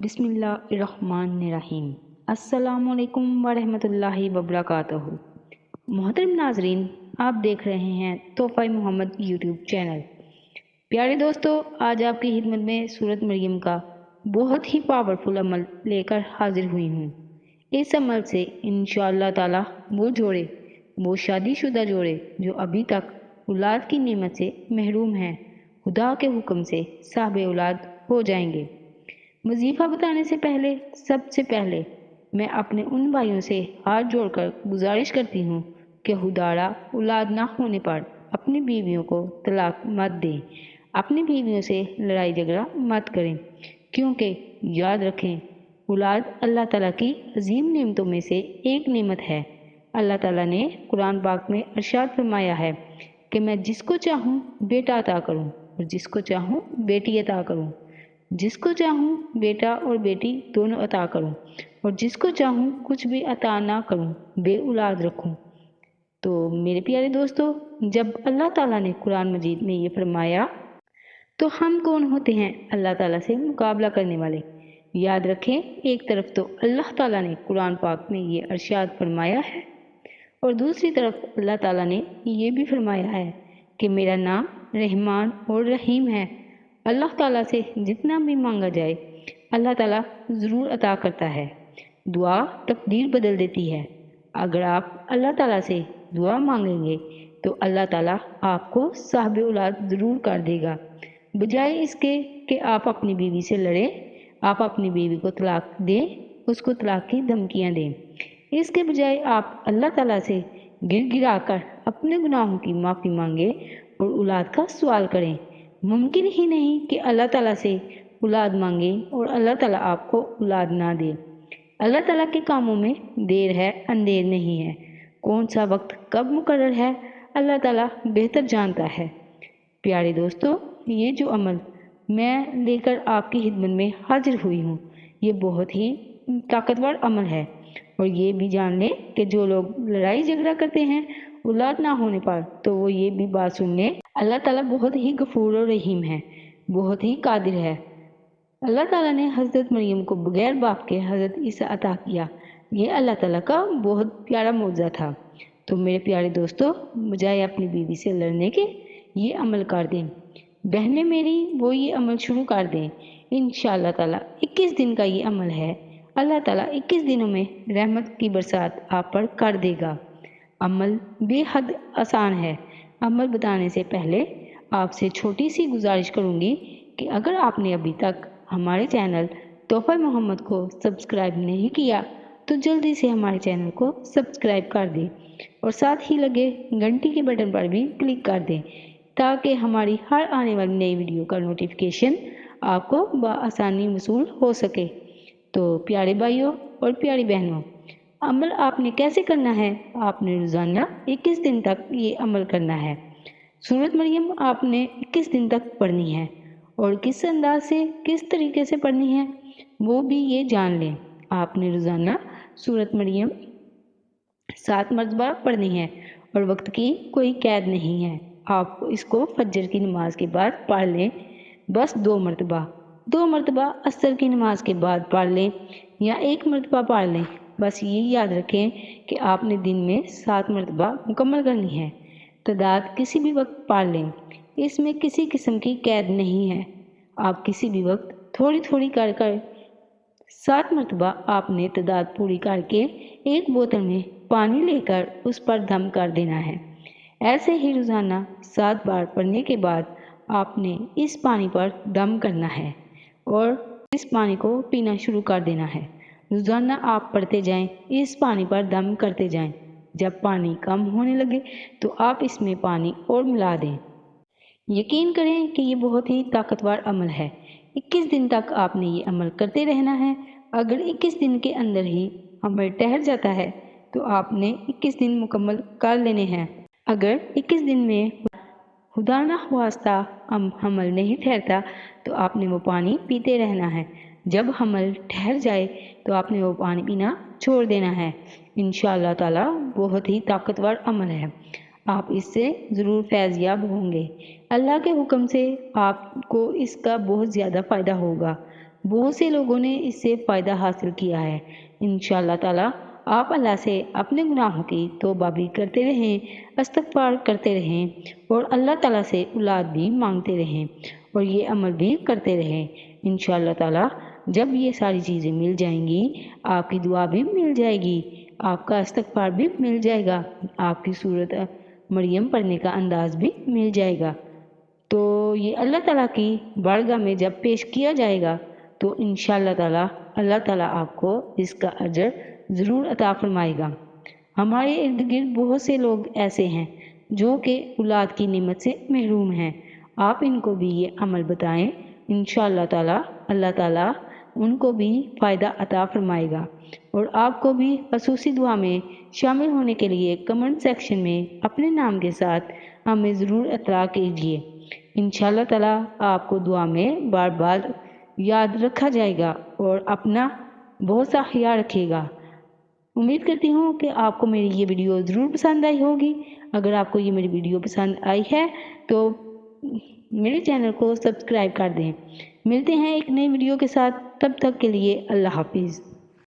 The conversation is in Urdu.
بسم اللہ الرحمن الرحیم۔ السلام علیکم ورحمۃ اللہ وبرکاتہ۔ محترم ناظرین، آپ دیکھ رہے ہیں تحفہ محمد یوٹیوب چینل۔ پیارے دوستو، آج آپ کی خدمت میں سورۃ مریم کا بہت ہی پاورفل عمل لے کر حاضر ہوئی ہوں۔ اس عمل سے انشاءاللہ تعالی وہ شادی شدہ جوڑے جو ابھی تک اولاد کی نعمت سے محروم ہیں، خدا کے حکم سے صاحب اولاد ہو جائیں گے۔ وظیفہ بتانے سے سب سے پہلے میں اپنے ان بھائیوں سے ہاتھ جوڑ کر گزارش کرتی ہوں کہ خداوند اولاد نہ ہونے پر اپنی بیویوں کو طلاق مت دیں، اپنی بیویوں سے لڑائی جھگڑا مت کریں، کیونکہ یاد رکھیں اولاد اللہ تعالیٰ کی عظیم نعمتوں میں سے ایک نعمت ہے۔ اللہ تعالیٰ نے قرآن پاک میں ارشاد فرمایا ہے کہ میں جس کو چاہوں بیٹا عطا کروں اور جس کو چاہوں بیٹی عطا کروں، جس کو چاہوں بیٹا اور بیٹی دونوں عطا کروں اور جس کو چاہوں کچھ بھی عطا نہ کروں، بے اولاد رکھوں۔ تو میرے پیارے دوستو، جب اللہ تعالیٰ نے قرآن مجید میں یہ فرمایا تو ہم کون ہوتے ہیں اللہ تعالیٰ سے مقابلہ کرنے والے؟ یاد رکھیں، ایک طرف تو اللہ تعالیٰ نے قرآن پاک میں یہ ارشاد فرمایا ہے اور دوسری طرف اللہ تعالیٰ نے یہ بھی فرمایا ہے کہ میرا نام رحمان اور رحیم ہے۔ اللہ تعالیٰ سے جتنا بھی مانگا جائے اللہ تعالیٰ ضرور عطا کرتا ہے۔ دعا تقدیر بدل دیتی ہے۔ اگر آپ اللہ تعالیٰ سے دعا مانگیں گے تو اللہ تعالیٰ آپ کو صاحب اولاد ضرور کر دے گا، بجائے اس کے کہ آپ اپنی بیوی سے لڑیں، آپ اپنی بیوی کو طلاق دیں، اس کو طلاق کی دھمکیاں دیں۔ اس کے بجائے آپ اللہ تعالیٰ سے گر گرا کر اپنے گناہوں کی معافی مانگیں اور اولاد کا سوال کریں۔ ممکن ہی نہیں کہ اللہ تعالیٰ سے اولاد مانگیں اور اللہ تعالیٰ آپ کو اولاد نہ دے۔ اللہ تعالیٰ کے کاموں میں دیر ہے اندیر نہیں ہے، کون سا وقت کب مقرر ہے اللہ تعالیٰ بہتر جانتا ہے۔ پیارے دوستو، یہ جو عمل میں لے کر آپ کی خدمت میں حاضر ہوئی ہوں، یہ بہت ہی طاقتور عمل ہے، اور یہ بھی جان لیں کہ جو لوگ لڑائی جھگڑا کرتے ہیں اولاد نہ ہونے پر، تو وہ یہ بھی بات سن لیں، اللہ تعالیٰ بہت ہی غفور و رحیم ہے، بہت ہی قادر ہے۔ اللہ تعالیٰ نے حضرت مریم کو بغیر باپ کے حضرت عیسیٰ عطا کیا، یہ اللہ تعالیٰ کا بہت پیارا معجزہ تھا۔ تو میرے پیارے دوستو، بجائے اپنی بیوی سے لڑنے کے یہ عمل کر دیں۔ بہنیں میری وہ یہ عمل شروع کر دیں۔ انشاءاللہ تعالیٰ 21 دن کا یہ عمل ہے، اللہ تعالیٰ 21 دنوں میں رحمت کی برسات آپ پر کر دے گا۔ عمل بے حد آسان ہے۔ عمل بتانے سے پہلے آپ سے چھوٹی سی گزارش کروں گی کہ اگر آپ نے ابھی تک ہمارے چینل تحفہ محمد کو سبسکرائب نہیں کیا تو جلدی سے ہمارے چینل کو سبسکرائب کر دیں اور ساتھ ہی لگے گھنٹی کے بٹن پر بھی کلک کر دیں تاکہ ہماری ہر آنے والی نئی ویڈیو کا نوٹیفیکیشن آپ کو بآسانی وصول ہو سکے۔ تو پیارے بھائیوں اور پیاری بہنوں، عمل آپ نے کیسے کرنا ہے؟ آپ نے روزانہ 21 دن تک یہ عمل کرنا ہے۔ سورۃ مریم آپ نے 21 دن تک پڑھنی ہے، اور کس انداز سے، کس طریقے سے پڑھنی ہے وہ بھی یہ جان لیں۔ آپ نے روزانہ سورۃ مریم 7 مرتبہ پڑھنی ہے، اور وقت کی کوئی قید نہیں ہے۔ آپ اس کو فجر کی نماز کے بعد پڑھ لیں، بس 2 مرتبہ عصر کی نماز کے بعد پڑھ لیں یا 1 مرتبہ پڑھ لیں۔ بس یہ یاد رکھیں کہ آپ نے دن میں 7 مرتبہ مکمل کرنی ہے۔ تعداد کسی بھی وقت پڑھ لیں، اس میں کسی قسم کی قید نہیں ہے۔ آپ کسی بھی وقت تھوڑی تھوڑی کر 7 مرتبہ آپ نے تعداد پوری کر کے ایک بوتل میں پانی لے کر اس پر دم کر دینا ہے۔ ایسے ہی روزانہ 7 بار پڑھنے کے بعد آپ نے اس پانی پر دم کرنا ہے اور اس پانی کو پینا شروع کر دینا ہے۔ روزانہ آپ پڑھتے جائیں، اس پانی پر دم کرتے جائیں۔ جب پانی کم ہونے لگے تو آپ اس میں پانی اور ملا دیں۔ یقین کریں کہ یہ بہت ہی طاقتور عمل ہے۔ 21 دن تک آپ نے یہ عمل کرتے رہنا ہے۔ اگر 21 دن کے اندر ہی عمل ٹھہر جاتا ہے تو آپ نے 21 دن مکمل کر لینے ہیں۔ اگر 21 دن میں خدا نہ خواستہ حمل نہیں ٹھہرتا تو آپ نے وہ پانی پیتے رہنا ہے۔ جب حمل ٹھہر جائے تو آپ نے وہ پانی پینا چھوڑ دینا ہے۔ انشاءاللہ تعالیٰ بہت ہی طاقتور عمل ہے، آپ اس سے ضرور فیض یاب ہوں گے۔ اللہ کے حکم سے آپ کو اس کا بہت زیادہ فائدہ ہوگا۔ بہت سے لوگوں نے اس سے فائدہ حاصل کیا ہے۔ انشاءاللہ تعالی آپ اللہ سے اپنے گناہوں کی توبہ بھی کرتے رہیں، استغفار کرتے رہیں اور اللہ تعالیٰ سے اولاد بھی مانگتے رہیں اور یہ عمل بھی کرتے رہیں۔ انشاءاللہ تعالی جب یہ ساری چیزیں مل جائیں گی، آپ کی دعا بھی مل جائے گی، آپ کا استغفار بھی مل جائے گا، آپ کی سورت مریم پڑھنے کا انداز بھی مل جائے گا، تو یہ اللہ تعالیٰ کی بارگاہ میں جب پیش کیا جائے گا تو انشاءاللہ تعالی اللہ تعالیٰ آپ کو اس کا اجر ضرور عطا فرمائے گا۔ ہمارے ارد گرد بہت سے لوگ ایسے ہیں جو کہ اولاد کی نعمت سے محروم ہیں، آپ ان کو بھی یہ عمل بتائیں، انشاءاللہ تعالی اللہ تعالیٰ ان کو بھی فائدہ عطا فرمائے گا۔ اور آپ کو بھی خصوصی دعا میں شامل ہونے کے لیے کمنٹ سیکشن میں اپنے نام کے ساتھ ہمیں ضرور اطلاع کیجیے۔ انشاءاللہ تعالی آپ کو دعا میں بار بار یاد رکھا جائے گا اور اپنا بہت سا خیال رکھیے گا۔ امید کرتی ہوں کہ آپ کو میری یہ ویڈیو ضرور پسند آئی ہوگی۔ اگر آپ کو یہ میری ویڈیو پسند آئی ہے تو میرے چینل کو سبسکرائب کر دیں۔ ملتے ہیں ایک نئی ویڈیو کے ساتھ، تب تک کے لیے اللہ حافظ۔